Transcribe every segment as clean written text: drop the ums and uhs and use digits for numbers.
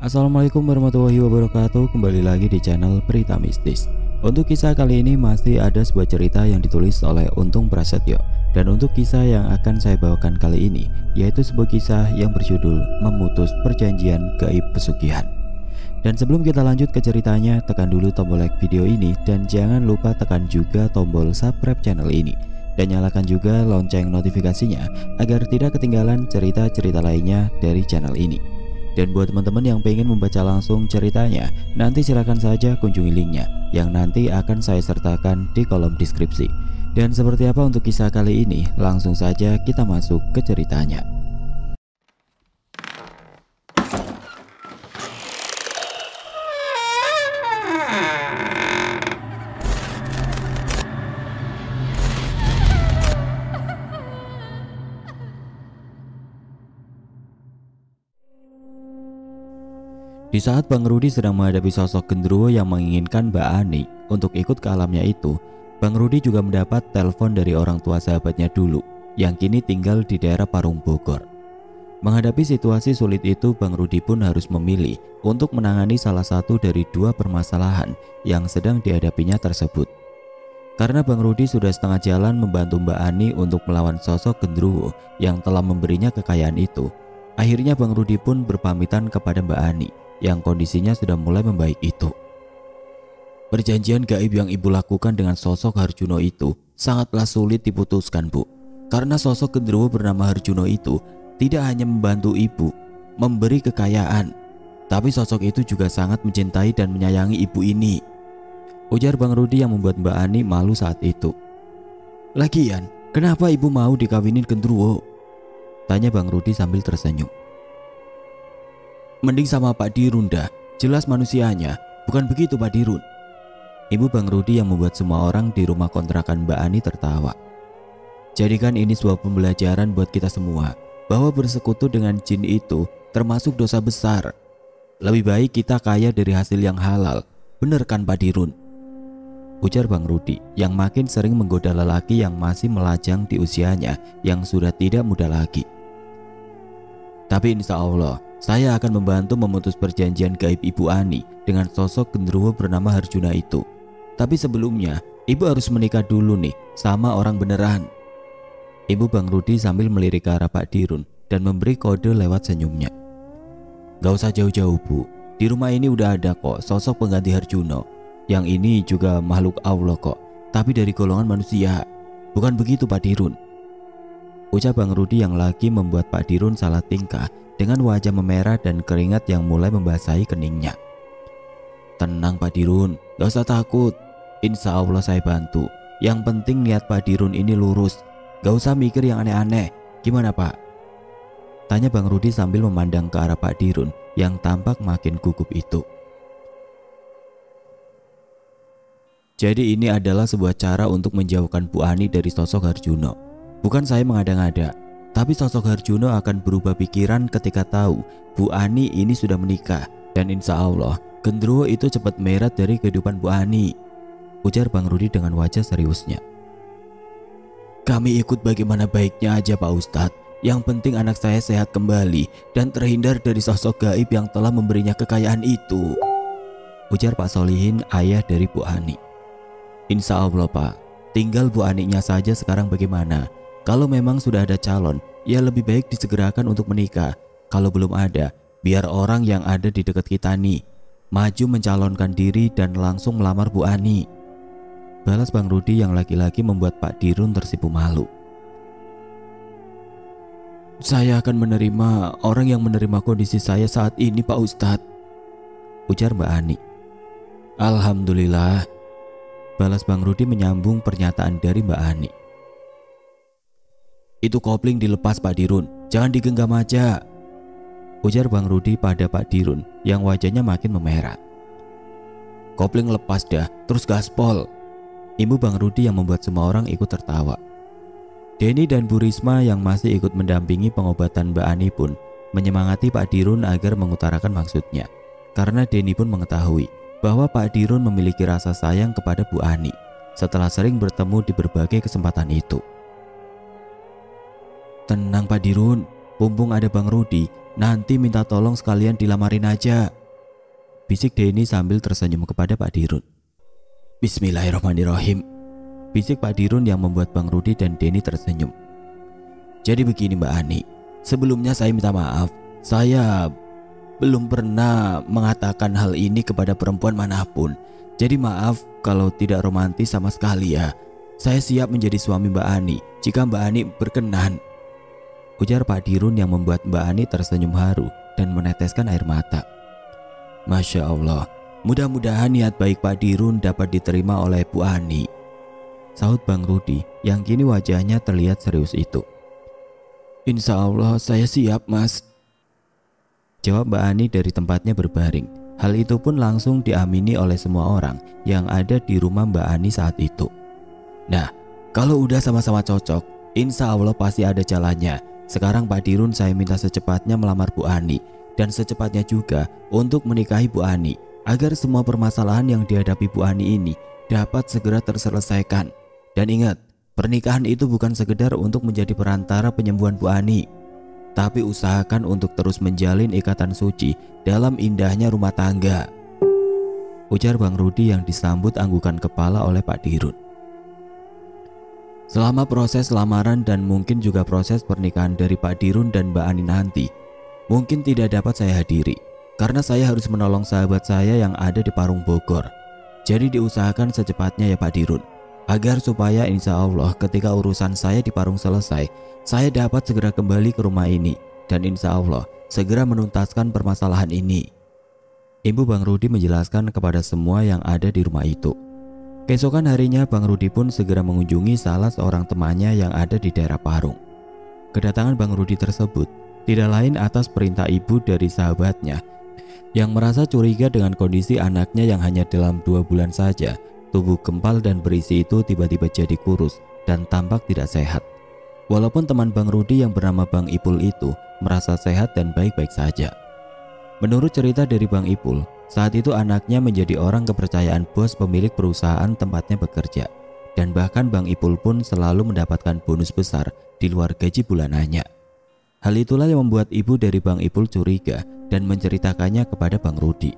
Assalamualaikum warahmatullahi wabarakatuh. Kembali lagi di channel Berita Mistis. Untuk kisah kali ini masih ada sebuah cerita yang ditulis oleh Untung Prasetyo. Dan untuk kisah yang akan saya bawakan kali ini yaitu sebuah kisah yang berjudul Memutus Perjanjian Gaib Pesugihan. Dan sebelum kita lanjut ke ceritanya, tekan dulu tombol like video ini dan jangan lupa tekan juga tombol subscribe channel ini. Dan nyalakan juga lonceng notifikasinya agar tidak ketinggalan cerita-cerita lainnya dari channel ini. Dan buat teman-teman yang pengen membaca langsung ceritanya, nanti silakan saja kunjungi linknya yang nanti akan saya sertakan di kolom deskripsi. Dan seperti apa untuk kisah kali ini, langsung saja kita masuk ke ceritanya. Di saat Bang Rudi sedang menghadapi sosok genderuwo yang menginginkan Mbak Ani untuk ikut ke alamnya itu, Bang Rudi juga mendapat telepon dari orang tua sahabatnya dulu yang kini tinggal di daerah Parung Bogor. Menghadapi situasi sulit itu, Bang Rudi pun harus memilih untuk menangani salah satu dari dua permasalahan yang sedang dihadapinya tersebut. Karena Bang Rudi sudah setengah jalan membantu Mbak Ani untuk melawan sosok genderuwo yang telah memberinya kekayaan itu, akhirnya Bang Rudi pun berpamitan kepada Mbak Ani yang kondisinya sudah mulai membaik itu. Perjanjian gaib yang ibu lakukan dengan sosok Harjuno itu sangatlah sulit diputuskan, Bu. Karena sosok genderuwo bernama Harjuno itu tidak hanya membantu ibu memberi kekayaan, tapi sosok itu juga sangat mencintai dan menyayangi ibu ini, ujar Bang Rudi yang membuat Mbak Ani malu saat itu. Lagian, kenapa ibu mau dikawinin genderuwo? Tanya Bang Rudi sambil tersenyum. Mending sama Pak Dirun dah, jelas manusianya, bukan begitu Pak Dirun? Ibu Bang Rudi yang membuat semua orang di rumah kontrakan Mbak Ani tertawa. Jadikan ini sebuah pembelajaran buat kita semua, bahwa bersekutu dengan jin itu termasuk dosa besar. Lebih baik kita kaya dari hasil yang halal, bener kan Pak Dirun? Ujar Bang Rudi yang makin sering menggoda lelaki yang masih melajang di usianya yang sudah tidak muda lagi. Tapi insya Allah, saya akan membantu memutus perjanjian gaib Ibu Ani dengan sosok genderuwo bernama Harjuna itu. Tapi sebelumnya, ibu harus menikah dulu nih sama orang beneran. Ibu Bang Rudi sambil melirik ke arah Pak Dirun dan memberi kode lewat senyumnya. Gak usah jauh-jauh Bu, di rumah ini udah ada kok sosok pengganti Harjuno. Yang ini juga makhluk Allah kok, tapi dari golongan manusia. Bukan begitu Pak Dirun? Ucap Bang Rudi yang lagi membuat Pak Dirun salah tingkah dengan wajah memerah dan keringat yang mulai membasahi keningnya. Tenang Pak Dirun, gak usah takut. Insya Allah saya bantu. Yang penting niat Pak Dirun ini lurus. Gak usah mikir yang aneh-aneh. Gimana Pak? Tanya Bang Rudi sambil memandang ke arah Pak Dirun yang tampak makin gugup itu. Jadi ini adalah sebuah cara untuk menjauhkan Bu Ani dari sosok Harjuno. Bukan saya mengada-ngada, tapi sosok Harjuno akan berubah pikiran ketika tahu Bu Ani ini sudah menikah. Dan insya Allah genderuwo itu cepat meret dari kehidupan Bu Ani, ujar Bang Rudi dengan wajah seriusnya. Kami ikut bagaimana baiknya aja Pak Ustadz. Yang penting anak saya sehat kembali dan terhindar dari sosok gaib yang telah memberinya kekayaan itu, ujar Pak Solihin, ayah dari Bu Ani. Insya Allah Pak, tinggal Bu Aninya saja sekarang bagaimana. Kalau memang sudah ada calon, ya lebih baik disegerakan untuk menikah. Kalau belum ada, biar orang yang ada di dekat kita nih maju mencalonkan diri dan langsung melamar Bu Ani, balas Bang Rudi yang lagi-lagi membuat Pak Dirun tersipu malu. Saya akan menerima orang yang menerima kondisi saya saat ini Pak Ustadz, ujar Mbak Ani. Alhamdulillah, balas Bang Rudi menyambung pernyataan dari Mbak Ani. Itu kopling dilepas Pak Dirun, jangan digenggam aja, ujar Bang Rudi pada Pak Dirun yang wajahnya makin memerah. Kopling lepas dah, terus gaspol, ibu Bang Rudi yang membuat semua orang ikut tertawa. Denny dan Bu Risma yang masih ikut mendampingi pengobatan Mbak Ani pun menyemangati Pak Dirun agar mengutarakan maksudnya. Karena Denny pun mengetahui bahwa Pak Dirun memiliki rasa sayang kepada Bu Ani setelah sering bertemu di berbagai kesempatan itu. Tenang Pak Dirun, mumpung ada Bang Rudi, nanti minta tolong sekalian dilamarin aja," bisik Denny sambil tersenyum kepada Pak Dirun. "Bismillahirrahmanirrahim," bisik Pak Dirun yang membuat Bang Rudi dan Denny tersenyum. "Jadi begini Mbak Ani, sebelumnya saya minta maaf. Saya belum pernah mengatakan hal ini kepada perempuan manapun. Jadi maaf kalau tidak romantis sama sekali ya. Saya siap menjadi suami Mbak Ani jika Mbak Ani berkenan," ujar Pak Dirun yang membuat Mbak Ani tersenyum haru dan meneteskan air mata. "Masya Allah, mudah-mudahan niat baik Pak Dirun dapat diterima oleh Bu Ani," sahut Bang Rudi yang kini wajahnya terlihat serius itu. "Insya Allah saya siap Mas," jawab Mbak Ani dari tempatnya berbaring. Hal itu pun langsung diamini oleh semua orang yang ada di rumah Mbak Ani saat itu. "Nah, kalau udah sama-sama cocok, insya Allah pasti ada jalannya. Sekarang Pak Dirun saya minta secepatnya melamar Bu Ani dan secepatnya juga untuk menikahi Bu Ani agar semua permasalahan yang dihadapi Bu Ani ini dapat segera terselesaikan. Dan ingat, pernikahan itu bukan sekedar untuk menjadi perantara penyembuhan Bu Ani, tapi usahakan untuk terus menjalin ikatan suci dalam indahnya rumah tangga," ujar Bang Rudi yang disambut anggukan kepala oleh Pak Dirun. Selama proses lamaran dan mungkin juga proses pernikahan dari Pak Dirun dan Mbak Ani nanti, mungkin tidak dapat saya hadiri karena saya harus menolong sahabat saya yang ada di Parung Bogor. Jadi diusahakan secepatnya ya Pak Dirun, agar supaya insya Allah ketika urusan saya di Parung selesai, saya dapat segera kembali ke rumah ini dan insya Allah segera menuntaskan permasalahan ini. Ibu Bang Rudi menjelaskan kepada semua yang ada di rumah itu. Keesokan harinya Bang Rudi pun segera mengunjungi salah seorang temannya yang ada di daerah Parung. Kedatangan Bang Rudi tersebut tidak lain atas perintah ibu dari sahabatnya yang merasa curiga dengan kondisi anaknya yang hanya dalam 2 bulan saja tubuh gempal dan berisi itu tiba-tiba jadi kurus dan tampak tidak sehat. Walaupun teman Bang Rudi yang bernama Bang Ipul itu merasa sehat dan baik-baik saja. Menurut cerita dari Bang Ipul, saat itu anaknya menjadi orang kepercayaan bos pemilik perusahaan tempatnya bekerja. Dan bahkan Bang Ipul pun selalu mendapatkan bonus besar di luar gaji bulanannya. Hal itulah yang membuat ibu dari Bang Ipul curiga dan menceritakannya kepada Bang Rudi.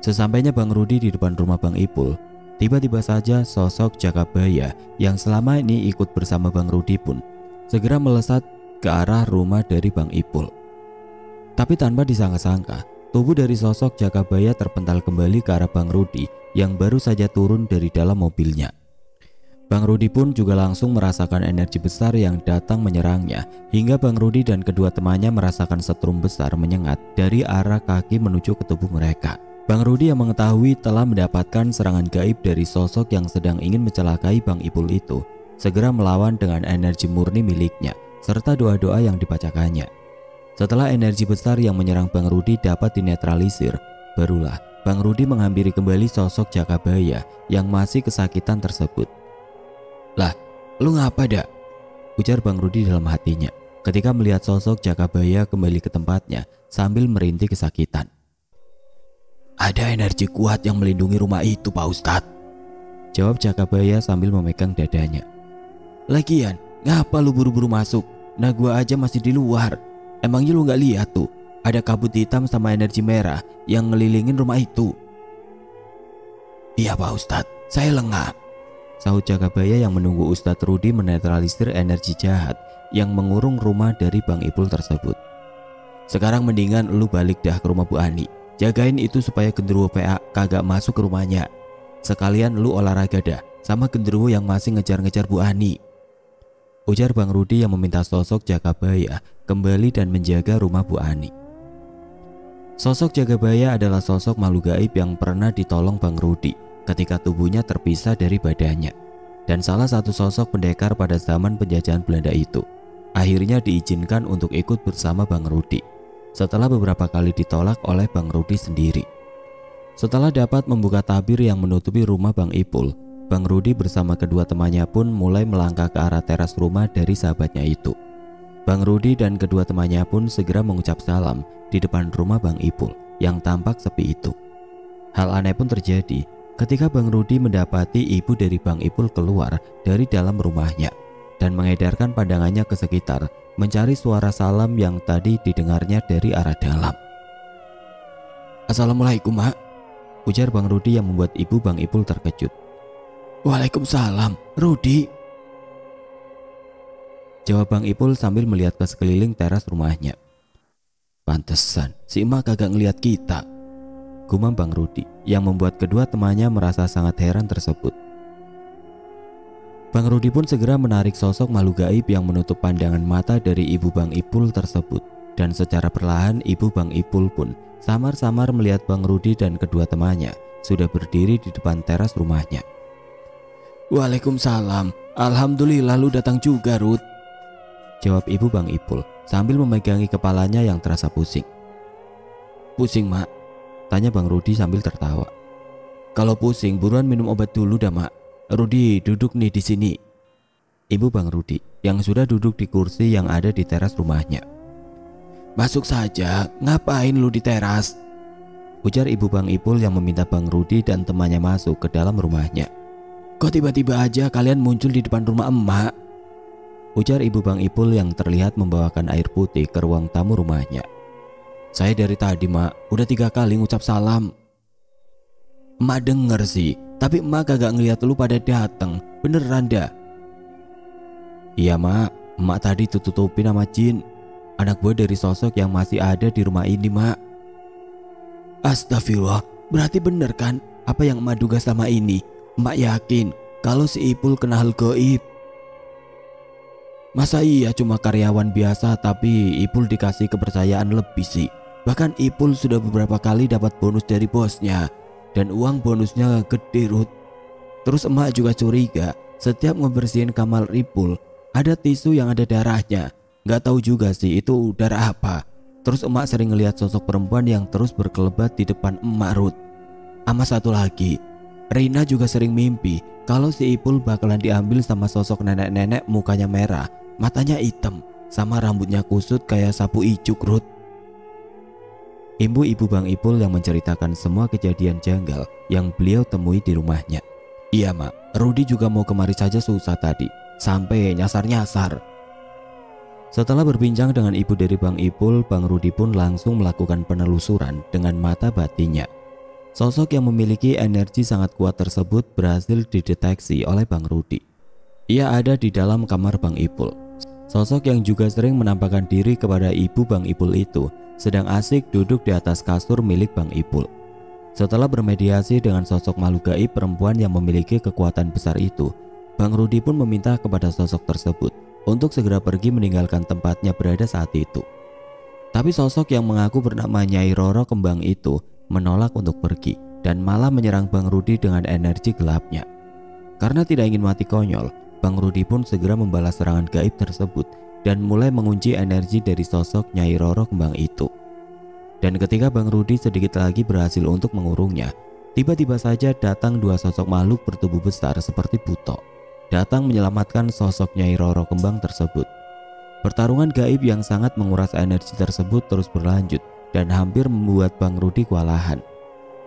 Sesampainya Bang Rudi di depan rumah Bang Ipul, tiba-tiba saja sosok Jakabaya yang selama ini ikut bersama Bang Rudi pun segera melesat ke arah rumah dari Bang Ipul. Tapi tanpa disangka-sangka, tubuh dari sosok Jakabaya terpental kembali ke arah Bang Rudi yang baru saja turun dari dalam mobilnya. Bang Rudi pun juga langsung merasakan energi besar yang datang menyerangnya, hingga Bang Rudi dan kedua temannya merasakan setrum besar menyengat dari arah kaki menuju ke tubuh mereka. Bang Rudi yang mengetahui telah mendapatkan serangan gaib dari sosok yang sedang ingin mencelakai Bang Ipul itu, segera melawan dengan energi murni miliknya serta doa-doa yang dibacakannya. Setelah energi besar yang menyerang Bang Rudi dapat dinetralisir, barulah Bang Rudi menghampiri kembali sosok Jakabaya yang masih kesakitan tersebut. "Lah, lu ngapa dak?" ujar Bang Rudi dalam hatinya ketika melihat sosok Jakabaya kembali ke tempatnya sambil merintih kesakitan. "Ada energi kuat yang melindungi rumah itu Pak Ustadz," jawab Jakabaya sambil memegang dadanya. "Lagian, ngapa lu buru-buru masuk? Nah gua aja masih di luar. Emangnya lu gak lihat tuh, ada kabut hitam sama energi merah yang ngelilingin rumah itu?" "Iya Pak Ustadz, saya lengah," sahut Jakabaya yang menunggu Ustadz Rudi menetralisir energi jahat yang mengurung rumah dari Bang Ipul tersebut. "Sekarang mendingan lu balik dah ke rumah Bu Ani. Jagain itu supaya genderuwo PA kagak masuk ke rumahnya. Sekalian lu olahraga dah sama genderuwo yang masih ngejar-ngejar Bu Ani," ujar Bang Rudi yang meminta sosok Jakabaya kembali dan menjaga rumah Bu Ani. Sosok Jakabaya adalah sosok makhluk gaib yang pernah ditolong Bang Rudi ketika tubuhnya terpisah dari badannya, dan salah satu sosok pendekar pada zaman penjajahan Belanda itu akhirnya diizinkan untuk ikut bersama Bang Rudi setelah beberapa kali ditolak oleh Bang Rudi sendiri. Setelah dapat membuka tabir yang menutupi rumah Bang Ipul, Bang Rudi bersama kedua temannya pun mulai melangkah ke arah teras rumah dari sahabatnya itu. Bang Rudi dan kedua temannya pun segera mengucap salam di depan rumah Bang Ipul yang tampak sepi itu. Hal aneh pun terjadi ketika Bang Rudi mendapati ibu dari Bang Ipul keluar dari dalam rumahnya dan mengedarkan pandangannya ke sekitar mencari suara salam yang tadi didengarnya dari arah dalam. "Assalamualaikum, Mak," ujar Bang Rudi yang membuat ibu Bang Ipul terkejut. "Waalaikumsalam, Rudi," jawab Bang Ipul sambil melihat ke sekeliling teras rumahnya. "Pantesan si emak kagak ngeliat kita," gumam Bang Rudi yang membuat kedua temannya merasa sangat heran tersebut. Bang Rudi pun segera menarik sosok makhluk gaib yang menutup pandangan mata dari ibu Bang Ipul tersebut, dan secara perlahan ibu Bang Ipul pun samar-samar melihat Bang Rudi dan kedua temannya sudah berdiri di depan teras rumahnya. "Waalaikumsalam, alhamdulillah lu datang juga, Rud," jawab ibu Bang Ipul sambil memegangi kepalanya yang terasa pusing. "Pusing, Mak?" tanya Bang Rudi sambil tertawa. "Kalau pusing buruan minum obat dulu dah, Mak. Rudi duduk nih di sini." Ibu Bang Rudi yang sudah duduk di kursi yang ada di teras rumahnya. "Masuk saja, ngapain lu di teras?" ujar ibu Bang Ipul yang meminta Bang Rudi dan temannya masuk ke dalam rumahnya. "Kok tiba-tiba aja kalian muncul di depan rumah emak?" ujar ibu Bang Ipul yang terlihat membawakan air putih ke ruang tamu rumahnya. "Saya dari tadi, Mak, udah 3 kali ngucap salam." "Emak denger sih, tapi emak kagak ngeliat lu pada dateng, beneran dah?" "Iya, Mak, emak tadi tutupin sama jin, anak buah dari sosok yang masih ada di rumah ini, Mak." "Astagfirullah, berarti bener kan apa yang emak duga selama ini? Emak yakin kalau si Ipul kena hal gaib." "Masa iya cuma karyawan biasa tapi Ipul dikasih kepercayaan lebih sih. Bahkan Ipul sudah beberapa kali dapat bonus dari bosnya, dan uang bonusnya gede, Rud. Terus emak juga curiga setiap ngebersihin kamar Ipul ada tisu yang ada darahnya. Gak tahu juga sih itu darah apa. Terus emak sering ngelihat sosok perempuan yang terus berkelebat di depan emak, Rud. Sama satu lagi, Rina juga sering mimpi kalau si Ipul bakalan diambil sama sosok nenek-nenek mukanya merah, matanya hitam, sama rambutnya kusut kayak sapu icuk, Rud." Ibu Bang Ipul yang menceritakan semua kejadian janggal yang beliau temui di rumahnya. "Iya, Mak, Rudi juga mau kemari saja susah tadi, sampai nyasar-nyasar." Setelah berbincang dengan ibu dari Bang Ipul, Bang Rudi pun langsung melakukan penelusuran dengan mata batinnya. Sosok yang memiliki energi sangat kuat tersebut berhasil dideteksi oleh Bang Rudi. Ia ada di dalam kamar Bang Ipul. Sosok yang juga sering menampakkan diri kepada ibu Bang Ipul itu sedang asik duduk di atas kasur milik Bang Ipul. Setelah bermediasi dengan sosok makhluk gaib perempuan yang memiliki kekuatan besar itu, Bang Rudi pun meminta kepada sosok tersebut untuk segera pergi meninggalkan tempatnya berada saat itu. Tapi sosok yang mengaku bernama Nyai Roro Kembang itu menolak untuk pergi dan malah menyerang Bang Rudi dengan energi gelapnya. Karena tidak ingin mati konyol, Bang Rudi pun segera membalas serangan gaib tersebut dan mulai mengunci energi dari sosok Nyai Roro Kembang itu. Dan ketika Bang Rudi sedikit lagi berhasil untuk mengurungnya, tiba-tiba saja datang 2 sosok makhluk bertubuh besar seperti buto, datang menyelamatkan sosok Nyai Roro Kembang tersebut. Pertarungan gaib yang sangat menguras energi tersebut terus berlanjut dan hampir membuat Bang Rudi kewalahan.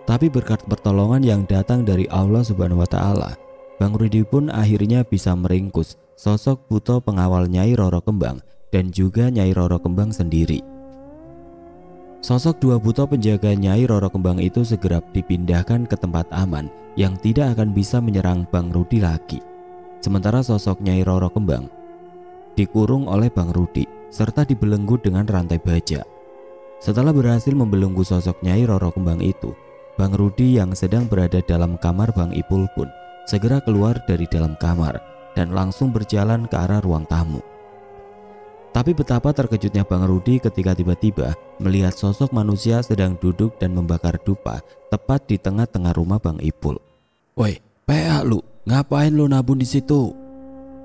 Tapi berkat pertolongan yang datang dari Allah Subhanahu wa Ta'ala, Bang Rudi pun akhirnya bisa meringkus sosok buto pengawal Nyai Roro Kembang dan juga Nyai Roro Kembang sendiri. Sosok 2 buto penjaga Nyai Roro Kembang itu segera dipindahkan ke tempat aman yang tidak akan bisa menyerang Bang Rudi lagi. Sementara sosok Nyai Roro Kembang dikurung oleh Bang Rudi serta dibelenggu dengan rantai baja. Setelah berhasil membelenggu sosok Nyai Roro Kembang itu, Bang Rudi yang sedang berada dalam kamar Bang Ipul pun segera keluar dari dalam kamar dan langsung berjalan ke arah ruang tamu. Tapi betapa terkejutnya Bang Rudi ketika tiba-tiba melihat sosok manusia sedang duduk dan membakar dupa tepat di tengah-tengah rumah Bang Ipul. "Woi, PA lu, ngapain lu nabun di situ?"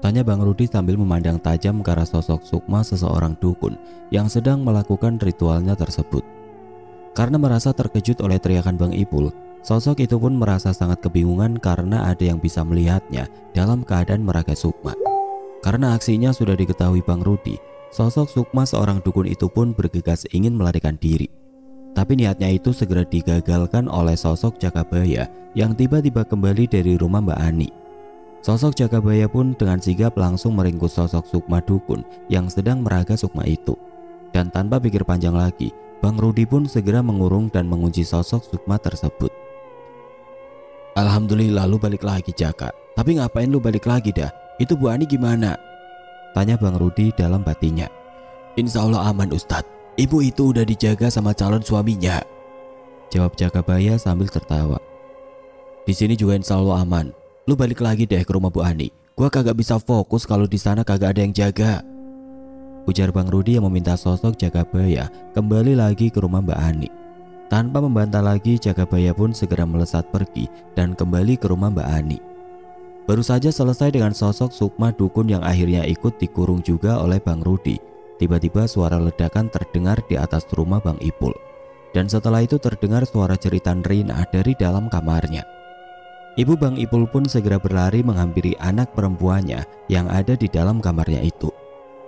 tanya Bang Rudi sambil memandang tajam ke arah sosok sukma seseorang dukun yang sedang melakukan ritualnya tersebut. Karena merasa terkejut oleh teriakan Bang Ipul, sosok itu pun merasa sangat kebingungan karena ada yang bisa melihatnya dalam keadaan meragai sukma. Karena aksinya sudah diketahui Bang Rudi, sosok sukma seorang dukun itu pun bergegas ingin melarikan diri. Tapi niatnya itu segera digagalkan oleh sosok Jakabaya yang tiba-tiba kembali dari rumah Mbak Ani. Sosok Jakabaya pun dengan sigap langsung meringkus sosok Sukma dukun yang sedang meraga sukma itu. Dan tanpa pikir panjang lagi, Bang Rudi pun segera mengurung dan mengunci sosok Sukma tersebut. Alhamdulillah lu balik lagi Jaka. Tapi ngapain lu balik lagi dah? Itu Bu Ani gimana? Tanya Bang Rudi dalam batinnya. Insya Allah aman Ustadz. Ibu itu udah dijaga sama calon suaminya. Jawab Jakabaya sambil tertawa. Di sini juga insya Allah aman. Lu balik lagi deh ke rumah Bu Ani. Gua kagak bisa fokus kalau di sana kagak ada yang jaga. Ujar Bang Rudi yang meminta sosok Jakabaya kembali lagi ke rumah Mbak Ani. Tanpa membantah lagi, Jakabaya pun segera melesat pergi dan kembali ke rumah Mbak Ani. Baru saja selesai dengan sosok Sukma dukun yang akhirnya ikut dikurung juga oleh Bang Rudi. Tiba-tiba suara ledakan terdengar di atas rumah Bang Ipul. Dan setelah itu terdengar suara jeritan Rina dari dalam kamarnya. Ibu Bang Ipul pun segera berlari menghampiri anak perempuannya yang ada di dalam kamarnya itu.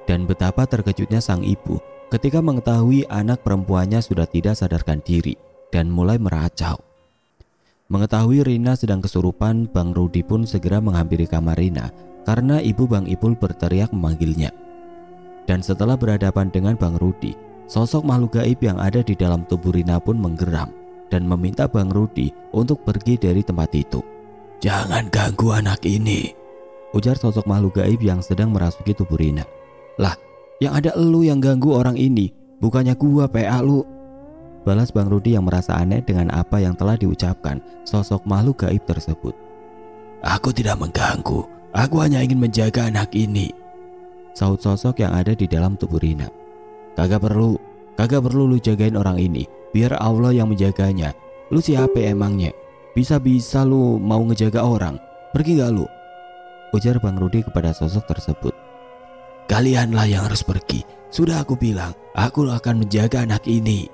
Dan betapa terkejutnya sang ibu ketika mengetahui anak perempuannya sudah tidak sadarkan diri dan mulai meracau. Mengetahui Rina sedang kesurupan, Bang Rudi pun segera menghampiri kamar Rina karena ibu Bang Ipul berteriak memanggilnya. Dan setelah berhadapan dengan Bang Rudi, sosok makhluk gaib yang ada di dalam tubuh Rina pun menggeram dan meminta Bang Rudi untuk pergi dari tempat itu. Jangan ganggu anak ini, ujar sosok makhluk gaib yang sedang merasuki tubuh Rina. Lah, yang ada elu yang ganggu orang ini, bukannya gua PA lu. Balas Bang Rudi yang merasa aneh dengan apa yang telah diucapkan sosok makhluk gaib tersebut. Aku tidak mengganggu, aku hanya ingin menjaga anak ini, saut sosok yang ada di dalam tubuh Rina. Kagak perlu lu jagain orang ini, biar Allah yang menjaganya. Lu siapa emangnya? Bisa-bisa lu mau ngejaga orang, pergi gak lu? Ujar Bang Rudi kepada sosok tersebut. Kalianlah yang harus pergi, sudah aku bilang, aku akan menjaga anak ini.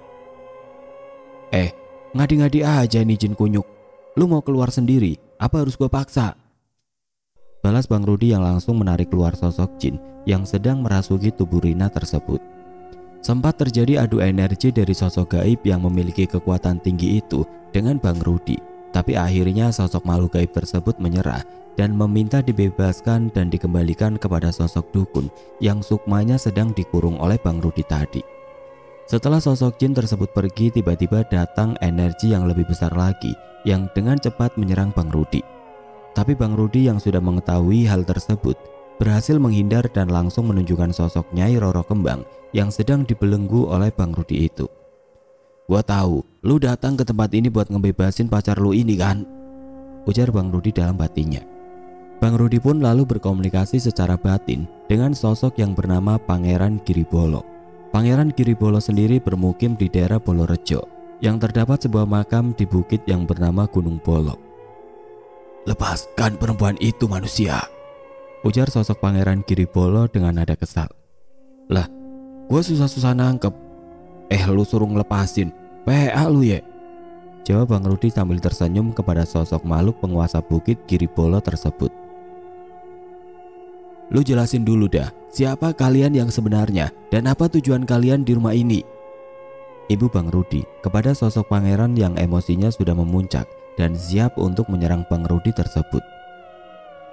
Ngadi-ngadi aja nih jin kunyuk. Lu mau keluar sendiri, apa harus gua paksa? Balas Bang Rudi yang langsung menarik keluar sosok jin yang sedang merasuki tubuh Rina tersebut. Sempat terjadi adu energi dari sosok gaib yang memiliki kekuatan tinggi itu dengan Bang Rudi. Tapi akhirnya sosok makhluk gaib tersebut menyerah dan meminta dibebaskan dan dikembalikan kepada sosok dukun yang sukmanya sedang dikurung oleh Bang Rudi tadi. Setelah sosok jin tersebut pergi, tiba-tiba datang energi yang lebih besar lagi yang dengan cepat menyerang Bang Rudi. Tapi Bang Rudi yang sudah mengetahui hal tersebut berhasil menghindar dan langsung menunjukkan sosok Nyai Roro Kembang yang sedang dibelenggu oleh Bang Rudi itu. Gua tahu, lu datang ke tempat ini buat ngebebasin pacar lu ini kan? Ujar Bang Rudi dalam batinnya. Bang Rudi pun lalu berkomunikasi secara batin dengan sosok yang bernama Pangeran Giribolo. Pangeran Giribolo sendiri bermukim di daerah Bolorejo yang terdapat sebuah makam di bukit yang bernama Gunung Bolo. Lepaskan perempuan itu manusia, ujar sosok Pangeran Giribolo dengan nada kesal. Lah, gua susah-susah nangkep. Lu suruh ngelepasin, PA lu ya? Jawab Bang Rudi sambil tersenyum kepada sosok makhluk penguasa bukit Giribolo tersebut. Lu jelasin dulu dah, siapa kalian yang sebenarnya dan apa tujuan kalian di rumah ini? Ibu Bang Rudi kepada sosok pangeran yang emosinya sudah memuncak dan siap untuk menyerang Bang Rudi tersebut.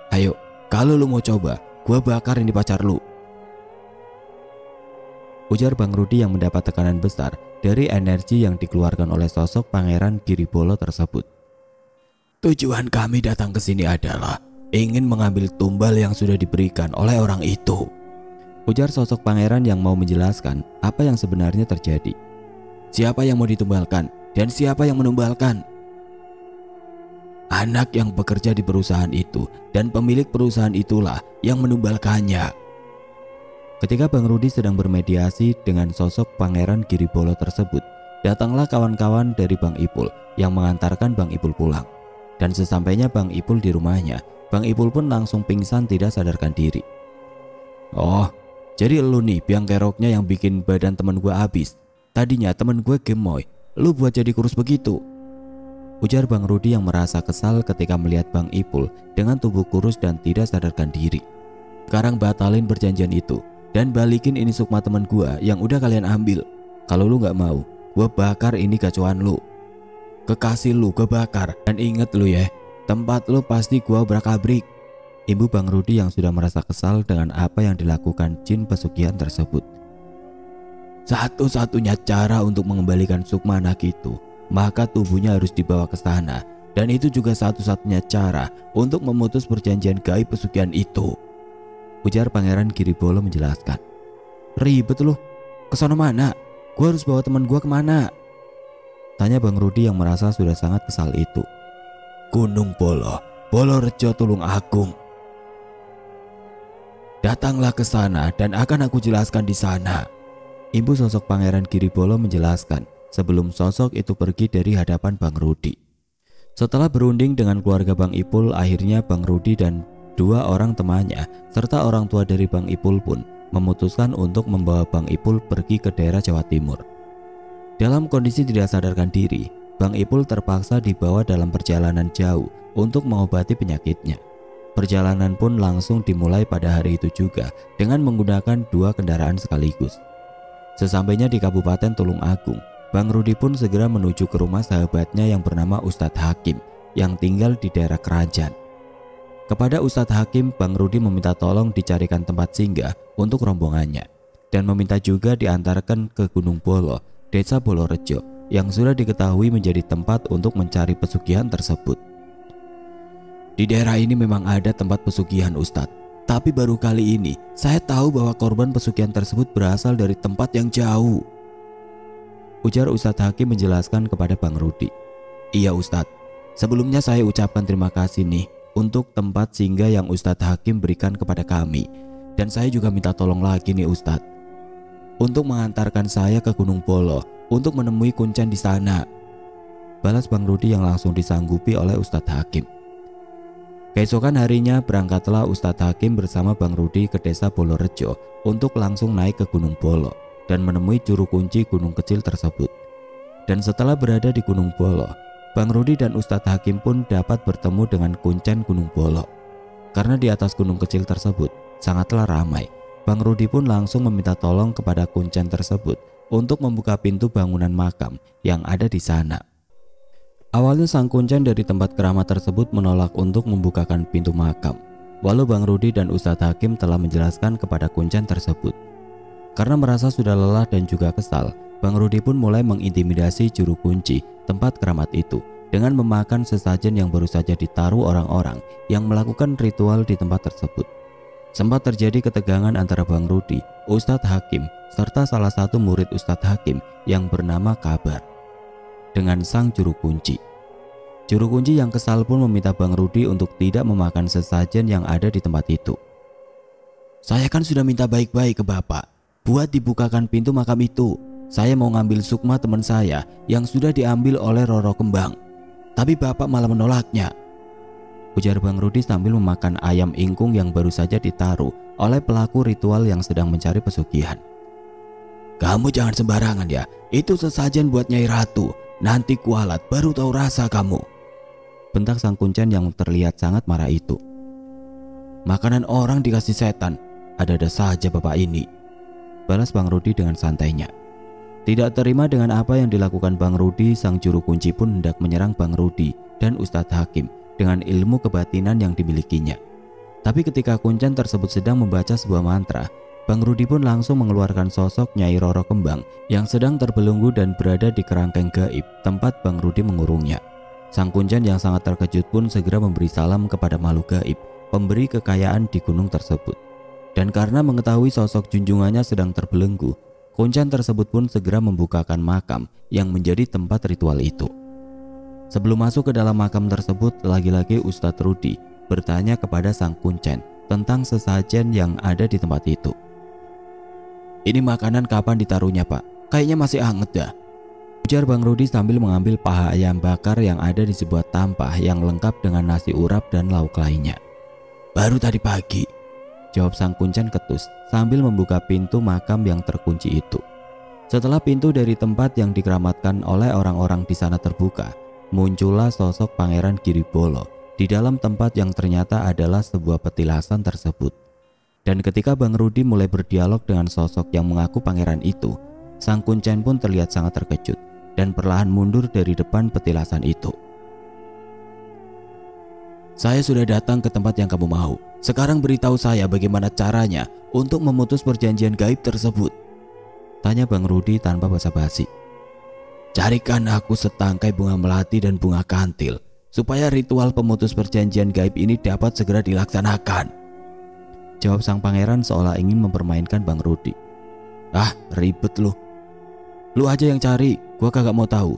Ayo, kalau lu mau coba, gua bakar ini pacar lu, ujar Bang Rudi yang mendapat tekanan besar dari energi yang dikeluarkan oleh sosok Pangeran Giribolo tersebut. Tujuan kami datang ke sini adalah ingin mengambil tumbal yang sudah diberikan oleh orang itu, ujar sosok pangeran yang mau menjelaskan apa yang sebenarnya terjadi. Siapa yang mau ditumbalkan dan siapa yang menumbalkan? Anak yang bekerja di perusahaan itu dan pemilik perusahaan itulah yang menumbalkannya. Ketika Bang Rudi sedang bermediasi dengan sosok Pangeran Giribolo tersebut, datanglah kawan-kawan dari Bang Ipul yang mengantarkan Bang Ipul pulang. Dan sesampainya Bang Ipul di rumahnya, Bang Ipul pun langsung pingsan tidak sadarkan diri. Oh, jadi lu nih biang keroknya yang bikin badan temen gue habis. Tadinya temen gue gemoy, lu buat jadi kurus begitu, ujar Bang Rudi yang merasa kesal ketika melihat Bang Ipul dengan tubuh kurus dan tidak sadarkan diri. Sekarang batalin perjanjian itu dan balikin ini sukma temen gua yang udah kalian ambil. Kalau lu gak mau, gua bakar ini gacuan lu. Kekasih lu gua bakar. Dan inget lu ya, tempat lu pasti gua obrak-abrik. ibu Bang Rudi yang sudah merasa kesal dengan apa yang dilakukan jin pesugihan tersebut. Satu-satunya cara untuk mengembalikan Sukma anak itu, maka tubuhnya harus dibawa ke sana. Dan itu juga satu-satunya cara untuk memutus perjanjian gaib pesugihan itu, ujar Pangeran Giribolo menjelaskan. Ribet loh, kesana mana? Gua harus bawa teman gua kemana? Tanya Bang Rudi yang merasa sudah sangat kesal itu. Gunung Polo, Polorejo Tulung Agung. Datanglah ke sana dan akan aku jelaskan di sana. Ibu sosok Pangeran Giribolo menjelaskan sebelum sosok itu pergi dari hadapan Bang Rudi. Setelah berunding dengan keluarga Bang Ipul, akhirnya Bang Rudi dan dua orang temannya serta orang tua dari Bang Ipul pun memutuskan untuk membawa Bang Ipul pergi ke daerah Jawa Timur. Dalam kondisi tidak sadarkan diri, Bang Ipul terpaksa dibawa dalam perjalanan jauh untuk mengobati penyakitnya. Perjalanan pun langsung dimulai pada hari itu juga dengan menggunakan dua kendaraan sekaligus. Sesampainya di Kabupaten Tulung Agung, Bang Rudi pun segera menuju ke rumah sahabatnya yang bernama Ustadz Hakim yang tinggal di daerah Kerajaan. Kepada Ustadz Hakim, Bang Rudi meminta tolong dicarikan tempat singgah untuk rombongannya dan meminta juga diantarkan ke Gunung Polo, Desa Polorejo yang sudah diketahui menjadi tempat untuk mencari pesugihan tersebut. Di daerah ini memang ada tempat pesugihan Ustadz, tapi baru kali ini saya tahu bahwa korban pesugihan tersebut berasal dari tempat yang jauh, ujar Ustadz Hakim menjelaskan kepada Bang Rudi. Iya Ustadz, sebelumnya saya ucapkan terima kasih nih untuk tempat singgah yang Ustadz Hakim berikan kepada kami. Dan saya juga minta tolong lagi nih Ustadz, untuk mengantarkan saya ke Gunung Polo untuk menemui Kuncen di sana, balas Bang Rudi yang langsung disanggupi oleh Ustadz Hakim. Keesokan harinya berangkatlah Ustadz Hakim bersama Bang Rudi ke desa Polorejo untuk langsung naik ke Gunung Polo dan menemui juru kunci gunung kecil tersebut. Dan setelah berada di Gunung Polo, Bang Rudi dan Ustadz Hakim pun dapat bertemu dengan Kuncen Gunung Polo. Karena di atas gunung kecil tersebut sangatlah ramai, Bang Rudi pun langsung meminta tolong kepada Kuncen tersebut untuk membuka pintu bangunan makam yang ada di sana. Awalnya sang Kuncen dari tempat keramat tersebut menolak untuk membukakan pintu makam, walau Bang Rudi dan Ustadz Hakim telah menjelaskan kepada Kuncen tersebut. Karena merasa sudah lelah dan juga kesal, Bang Rudi pun mulai mengintimidasi juru kunci tempat keramat itu dengan memakan sesajen yang baru saja ditaruh orang-orang yang melakukan ritual di tempat tersebut. Sempat terjadi ketegangan antara Bang Rudi, Ustadz Hakim, serta salah satu murid Ustadz Hakim yang bernama Kabar dengan sang juru kunci. Juru kunci yang kesal pun meminta Bang Rudi untuk tidak memakan sesajen yang ada di tempat itu. Saya kan sudah minta baik-baik ke Bapak buat dibukakan pintu makam itu. Saya mau ngambil Sukma teman saya yang sudah diambil oleh Roro Kembang, tapi Bapak malah menolaknya, ujar Bang Rudi sambil memakan ayam ingkung yang baru saja ditaruh oleh pelaku ritual yang sedang mencari pesugihan. Kamu jangan sembarangan ya, itu sesajen buat Nyai Ratu, nanti kualat baru tahu rasa kamu, bentak sang Kuncen yang terlihat sangat marah itu. Makanan orang dikasih setan, ada-ada saja Bapak ini, balas Bang Rudi dengan santainya. Tidak terima dengan apa yang dilakukan Bang Rudi, sang juru kunci pun hendak menyerang Bang Rudi dan Ustadz Hakim dengan ilmu kebatinan yang dimilikinya. Tapi ketika Kuncen tersebut sedang membaca sebuah mantra, Bang Rudi pun langsung mengeluarkan sosok Nyai Roro Kembang yang sedang terbelenggu dan berada di kerangkeng gaib tempat Bang Rudi mengurungnya. Sang Kuncen yang sangat terkejut pun segera memberi salam kepada makhluk gaib, pemberi kekayaan di gunung tersebut. Dan karena mengetahui sosok junjungannya sedang terbelenggu, Kuncen tersebut pun segera membukakan makam yang menjadi tempat ritual itu. Sebelum masuk ke dalam makam tersebut, lagi-lagi Ustadz Rudi bertanya kepada sang Kuncen tentang sesajen yang ada di tempat itu. Ini makanan kapan ditaruhnya Pak? Kayaknya masih hangat dah, ujar Bang Rudi sambil mengambil paha ayam bakar yang ada di sebuah tampah yang lengkap dengan nasi urap dan lauk lainnya. Baru tadi pagi, jawab sang Kuncen ketus sambil membuka pintu makam yang terkunci itu. Setelah pintu dari tempat yang dikeramatkan oleh orang-orang di sana terbuka, muncullah sosok Pangeran Giribolo di dalam tempat yang ternyata adalah sebuah petilasan tersebut. Dan ketika Bang Rudi mulai berdialog dengan sosok yang mengaku pangeran itu, sang Kuncen pun terlihat sangat terkejut dan perlahan mundur dari depan petilasan itu. Saya sudah datang ke tempat yang kamu mau. Sekarang beritahu saya bagaimana caranya untuk memutus perjanjian gaib tersebut. Tanya Bang Rudi tanpa basa-basi. Carikan aku setangkai bunga melati dan bunga kantil, supaya ritual pemutus perjanjian gaib ini dapat segera dilaksanakan. Jawab sang pangeran seolah ingin mempermainkan Bang Rudi. Ah, ribet lu. Lu aja yang cari, gua kagak mau tahu.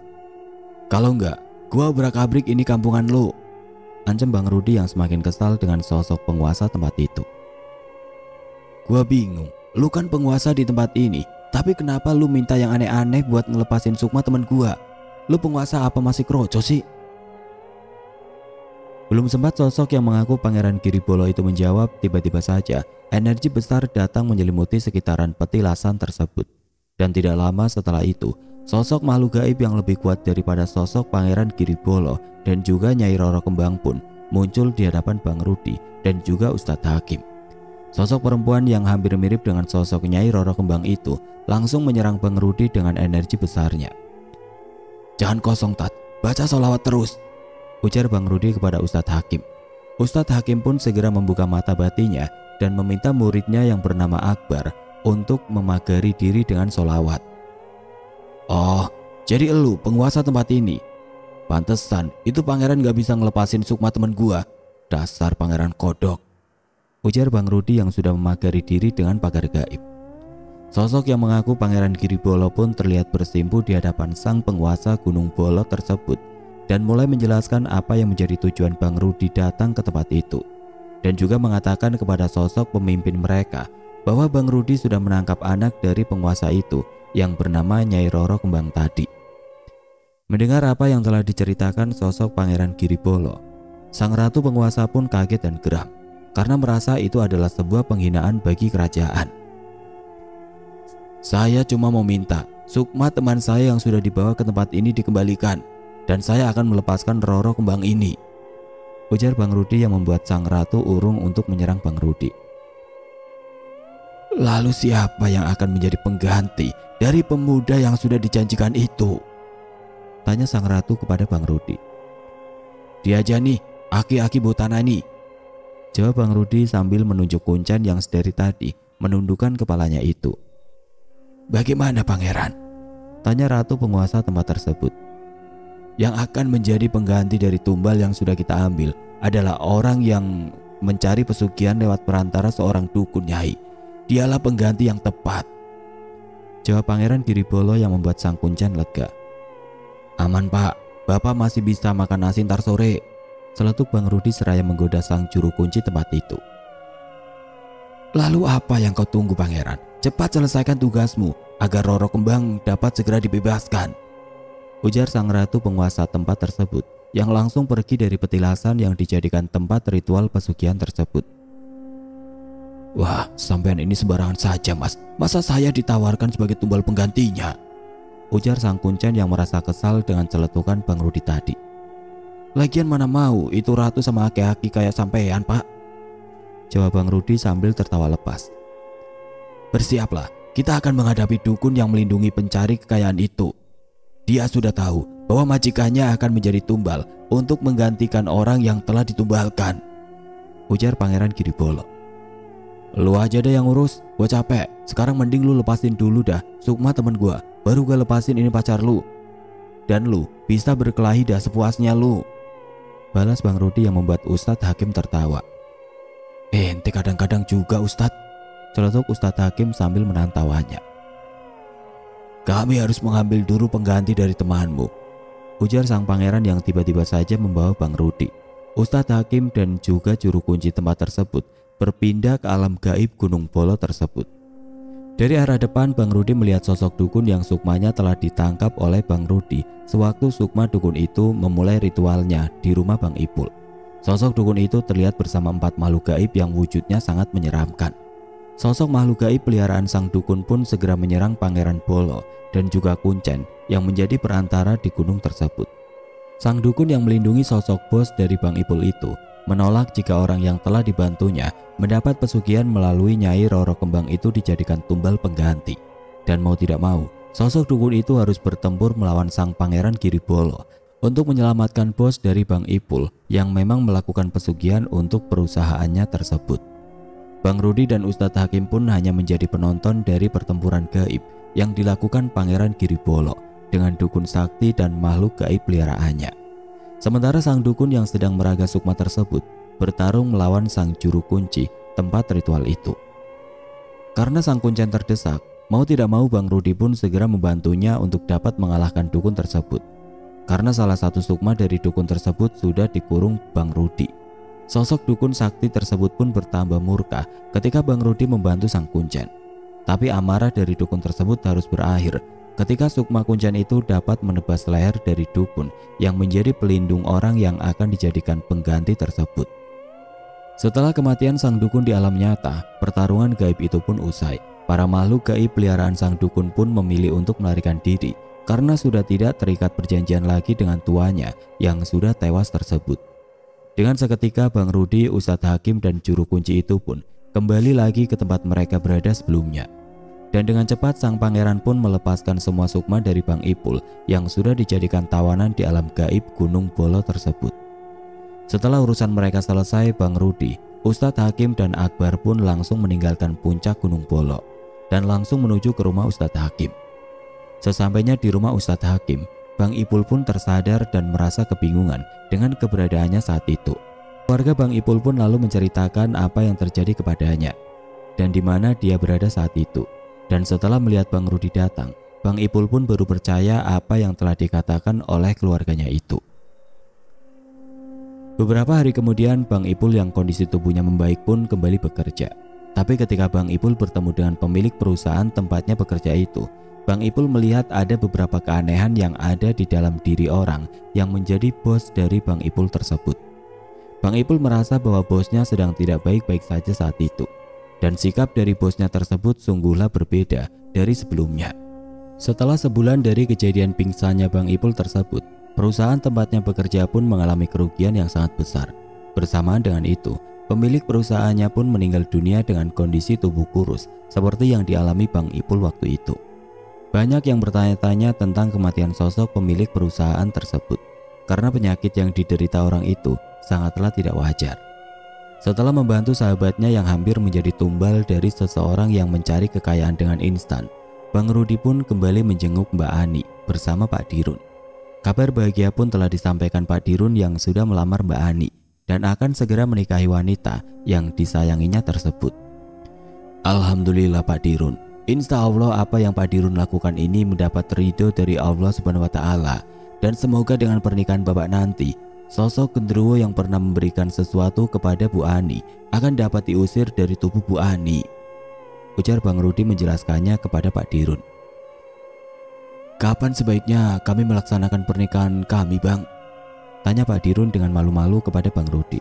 Kalau enggak, gua obrak-abrik ini kampungan lu. Ancam Bang Rudi yang semakin kesal dengan sosok penguasa tempat itu. Gua bingung, lu kan penguasa di tempat ini, tapi kenapa lu minta yang aneh-aneh buat ngelepasin Sukma teman gua? Lu penguasa apa masih kroco sih? Belum sempat sosok yang mengaku Pangeran Giribolo itu menjawab, tiba-tiba saja energi besar datang menyelimuti sekitaran petilasan tersebut. Dan tidak lama setelah itu, sosok makhluk gaib yang lebih kuat daripada sosok Pangeran Giribolo dan juga Nyai Roro Kembang pun muncul di hadapan Bang Rudi dan juga Ustadz Hakim. Sosok perempuan yang hampir mirip dengan sosok Nyai Roro Kembang itu langsung menyerang Bang Rudi dengan energi besarnya. Jangan kosong Tat, baca sholawat terus, ujar Bang Rudi kepada Ustadz Hakim. Ustadz Hakim pun segera membuka mata batinnya dan meminta muridnya yang bernama Akbar untuk memagari diri dengan sholawat. Oh, jadi elu penguasa tempat ini. Pantesan itu pangeran gak bisa ngelepasin Sukma temen gua. Dasar pangeran kodok, ujar Bang Rudi yang sudah memagari diri dengan pagar gaib. Sosok yang mengaku Pangeran Giribolo pun terlihat bersimpuh di hadapan sang penguasa Gunung Bolo tersebut dan mulai menjelaskan apa yang menjadi tujuan Bang Rudi datang ke tempat itu, dan juga mengatakan kepada sosok pemimpin mereka bahwa Bang Rudi sudah menangkap anak dari penguasa itu yang bernama Nyai Roro Kembang tadi. Mendengar apa yang telah diceritakan sosok Pangeran Giribolo, sang ratu penguasa pun kaget dan geram karena merasa itu adalah sebuah penghinaan bagi kerajaan. Saya cuma mau minta Sukma teman saya yang sudah dibawa ke tempat ini dikembalikan, dan saya akan melepaskan Roro Kembang ini, ujar Bang Rudi yang membuat sang ratu urung untuk menyerang Bang Rudi. Lalu siapa yang akan menjadi pengganti dari pemuda yang sudah dijanjikan itu? Tanya sang ratu kepada Bang Rudi. Dia aja nih, aki-aki Butanani, jawab Bang Rudi sambil menunjuk Kuncen yang sedari tadi menundukkan kepalanya itu. Bagaimana pangeran? Tanya ratu penguasa tempat tersebut. Yang akan menjadi pengganti dari tumbal yang sudah kita ambil adalah orang yang mencari pesugihan lewat perantara seorang dukun Nyai. Dialah pengganti yang tepat, jawab Pangeran Giribolo yang membuat sang Kuncen lega. Aman pak, bapak masih bisa makan nasi ntar sore, seletuk Bang Rudi seraya menggoda sang juru kunci tempat itu. Lalu apa yang kau tunggu pangeran? Cepat selesaikan tugasmu agar Roro Kembang dapat segera dibebaskan, ujar sang ratu penguasa tempat tersebut yang langsung pergi dari petilasan yang dijadikan tempat ritual pesugihan tersebut. Wah, sampean ini sembarangan saja mas, masa saya ditawarkan sebagai tumbal penggantinya, ujar sang Kuncen yang merasa kesal dengan celetukan Bang Rudi tadi. Lagian mana mau itu ratu sama aki-aki kayak sampean pak, jawab Bang Rudi sambil tertawa lepas. Bersiaplah, kita akan menghadapi dukun yang melindungi pencari kekayaan itu. Dia sudah tahu bahwa majikannya akan menjadi tumbal untuk menggantikan orang yang telah ditumbalkan, ujar Pangeran Giribolo. Lu aja deh yang urus, gua capek. Sekarang mending lu lepasin dulu dah Sukma temen gua, baru gua lepasin ini pacar lu. Dan lu bisa berkelahi dah sepuasnya lu, balas Bang Rudi yang membuat Ustadz Hakim tertawa. Ente kadang-kadang juga Ustadz, celetuk Ustadz Hakim sambil menahan tawanya. Kami harus mengambil dulu pengganti dari temanmu, ujar sang pangeran yang tiba-tiba saja membawa Bang Rudi, Ustadz Hakim dan juga juru kunci tempat tersebut berpindah ke alam gaib Gunung Bolo tersebut. Dari arah depan Bang Rudi melihat sosok dukun yang Sukmanya telah ditangkap oleh Bang Rudi sewaktu Sukma dukun itu memulai ritualnya di rumah Bang Ipul. Sosok dukun itu terlihat bersama 4 makhluk gaib yang wujudnya sangat menyeramkan. Sosok makhluk gaib peliharaan sang dukun pun segera menyerang Pangeran Bolo dan juga Kuncen yang menjadi perantara di gunung tersebut. Sang dukun yang melindungi sosok bos dari Bang Ipul itu menolak jika orang yang telah dibantunya mendapat pesugihan melalui Nyai Roro Kembang itu dijadikan tumbal pengganti. Dan mau tidak mau, sosok dukun itu harus bertempur melawan sang Pangeran Giribolo untuk menyelamatkan bos dari Bang Ipul yang memang melakukan pesugihan untuk perusahaannya tersebut. Bang Rudi dan Ustadz Hakim pun hanya menjadi penonton dari pertempuran gaib yang dilakukan Pangeran Giribolo dengan dukun sakti dan makhluk gaib peliharaannya. Sementara sang dukun yang sedang meraga sukma tersebut bertarung melawan sang juru kunci tempat ritual itu. Karena sang kuncen terdesak, mau tidak mau Bang Rudi pun segera membantunya untuk dapat mengalahkan dukun tersebut. Karena salah satu sukma dari dukun tersebut sudah dikurung Bang Rudi. Sosok dukun sakti tersebut pun bertambah murka ketika Bang Rudi membantu sang kuncen. Tapi amarah dari dukun tersebut harus berakhir ketika sukma kuncen itu dapat menebas leher dari dukun yang menjadi pelindung orang yang akan dijadikan pengganti tersebut. Setelah kematian sang dukun di alam nyata, pertarungan gaib itu pun usai. Para makhluk gaib peliharaan sang dukun pun memilih untuk melarikan diri karena sudah tidak terikat perjanjian lagi dengan tuannya yang sudah tewas tersebut. Dengan seketika Bang Rudi, Ustadz Hakim dan juru kunci itu pun kembali lagi ke tempat mereka berada sebelumnya. Dan dengan cepat sang pangeran pun melepaskan semua sukma dari Bang Ipul yang sudah dijadikan tawanan di alam gaib Gunung Bolo tersebut. Setelah urusan mereka selesai, Bang Rudi, Ustadz Hakim dan Akbar pun langsung meninggalkan puncak Gunung Bolo dan langsung menuju ke rumah Ustadz Hakim. Sesampainya di rumah Ustadz Hakim, Bang Ipul pun tersadar dan merasa kebingungan dengan keberadaannya saat itu. Keluarga Bang Ipul pun lalu menceritakan apa yang terjadi kepadanya dan di mana dia berada saat itu. Dan setelah melihat Bang Rudi datang, Bang Ipul pun baru percaya apa yang telah dikatakan oleh keluarganya itu. Beberapa hari kemudian, Bang Ipul yang kondisi tubuhnya membaik pun kembali bekerja. Tapi ketika Bang Ipul bertemu dengan pemilik perusahaan tempatnya bekerja itu, Bang Ipul melihat ada beberapa keanehan yang ada di dalam diri orang yang menjadi bos dari Bang Ipul tersebut. Bang Ipul merasa bahwa bosnya sedang tidak baik-baik saja saat itu, dan sikap dari bosnya tersebut sungguhlah berbeda dari sebelumnya. Setelah sebulan dari kejadian pingsannya Bang Ipul tersebut, perusahaan tempatnya bekerja pun mengalami kerugian yang sangat besar. Bersamaan dengan itu, pemilik perusahaannya pun meninggal dunia dengan kondisi tubuh kurus seperti yang dialami Bang Ipul waktu itu. Banyak yang bertanya-tanya tentang kematian sosok pemilik perusahaan tersebut karena penyakit yang diderita orang itu sangatlah tidak wajar. Setelah membantu sahabatnya yang hampir menjadi tumbal dari seseorang yang mencari kekayaan dengan instan, Bang Rudi pun kembali menjenguk Mbak Ani bersama Pak Dirun. Kabar bahagia pun telah disampaikan Pak Dirun yang sudah melamar Mbak Ani dan akan segera menikahi wanita yang disayanginya tersebut. Alhamdulillah Pak Dirun, insya Allah apa yang Pak Dirun lakukan ini mendapat ridho dari Allah Subhanahu wa Ta'ala, dan semoga dengan pernikahan Bapak nanti, sosok genderuwo yang pernah memberikan sesuatu kepada Bu Ani akan dapat diusir dari tubuh Bu Ani, ujar Bang Rudi menjelaskannya kepada Pak Dirun. Kapan sebaiknya kami melaksanakan pernikahan kami, Bang? Tanya Pak Dirun dengan malu-malu kepada Bang Rudi.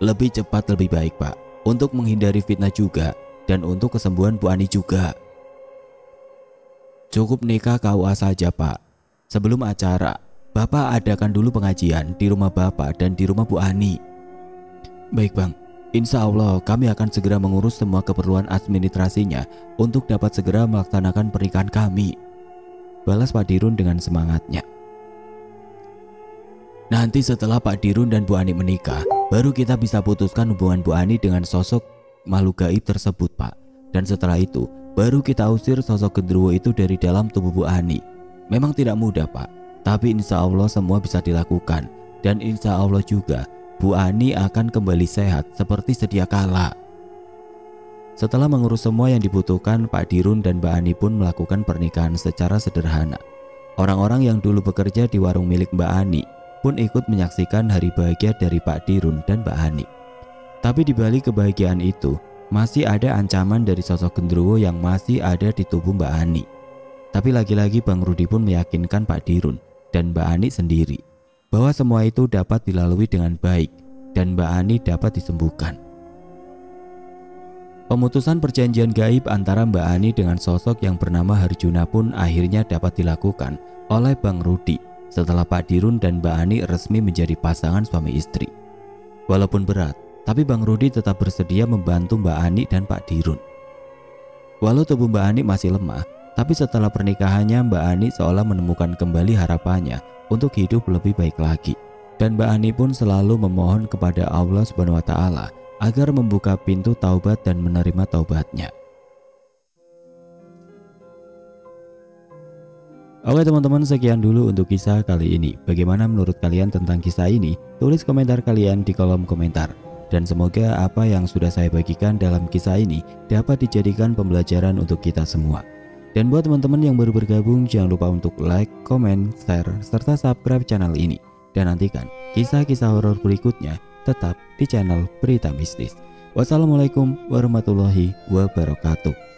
Lebih cepat lebih baik, Pak, untuk menghindari fitnah juga dan untuk kesembuhan Bu Ani juga. Cukup nikah KUA saja, Pak. Sebelum acara, Bapak adakan dulu pengajian di rumah Bapak dan di rumah Bu Ani. Baik, Bang. Insya Allah kami akan segera mengurus semua keperluan administrasinya untuk dapat segera melaksanakan pernikahan kami, balas Pak Dirun dengan semangatnya. Nanti setelah Pak Dirun dan Bu Ani menikah, baru kita bisa putuskan hubungan Bu Ani dengan sosok makhluk gaib tersebut, Pak. Dan setelah itu, baru kita usir sosok genderuwo itu dari dalam tubuh Bu Ani. Memang tidak mudah, Pak, tapi insya Allah semua bisa dilakukan. Dan insya Allah juga Bu Ani akan kembali sehat seperti sedia kala. Setelah mengurus semua yang dibutuhkan, Pak Dirun dan Mbak Ani pun melakukan pernikahan secara sederhana. Orang-orang yang dulu bekerja di warung milik Mbak Ani pun ikut menyaksikan hari bahagia dari Pak Dirun dan Mbak Ani. Tapi di balik kebahagiaan itu, masih ada ancaman dari sosok genderuwo yang masih ada di tubuh Mbak Ani. Tapi lagi-lagi Bang Rudi pun meyakinkan Pak Dirun dan Mbak Ani sendiri bahwa semua itu dapat dilalui dengan baik dan Mbak Ani dapat disembuhkan. Pemutusan perjanjian gaib antara Mbak Ani dengan sosok yang bernama Harjuna pun akhirnya dapat dilakukan oleh Bang Rudi setelah Pak Dirun dan Mbak Ani resmi menjadi pasangan suami istri. Walaupun berat, tapi Bang Rudi tetap bersedia membantu Mbak Ani dan Pak Dirun. Walau tubuh Mbak Ani masih lemah, Tapi setelah pernikahannya, Mbak Ani seolah menemukan kembali harapannya untuk hidup lebih baik lagi. Dan Mbak Ani pun selalu memohon kepada Allah Subhanahu wa Ta'ala agar membuka pintu taubat dan menerima taubatnya. Oke teman-teman, sekian dulu untuk kisah kali ini. Bagaimana menurut kalian tentang kisah ini? Tulis komentar kalian di kolom komentar. Dan semoga apa yang sudah saya bagikan dalam kisah ini dapat dijadikan pembelajaran untuk kita semua. Dan buat teman-teman yang baru bergabung, jangan lupa untuk like, komen, share, serta subscribe channel ini. Dan nantikan kisah-kisah horor berikutnya tetap di channel Berita Mistis. Wassalamualaikum warahmatullahi wabarakatuh.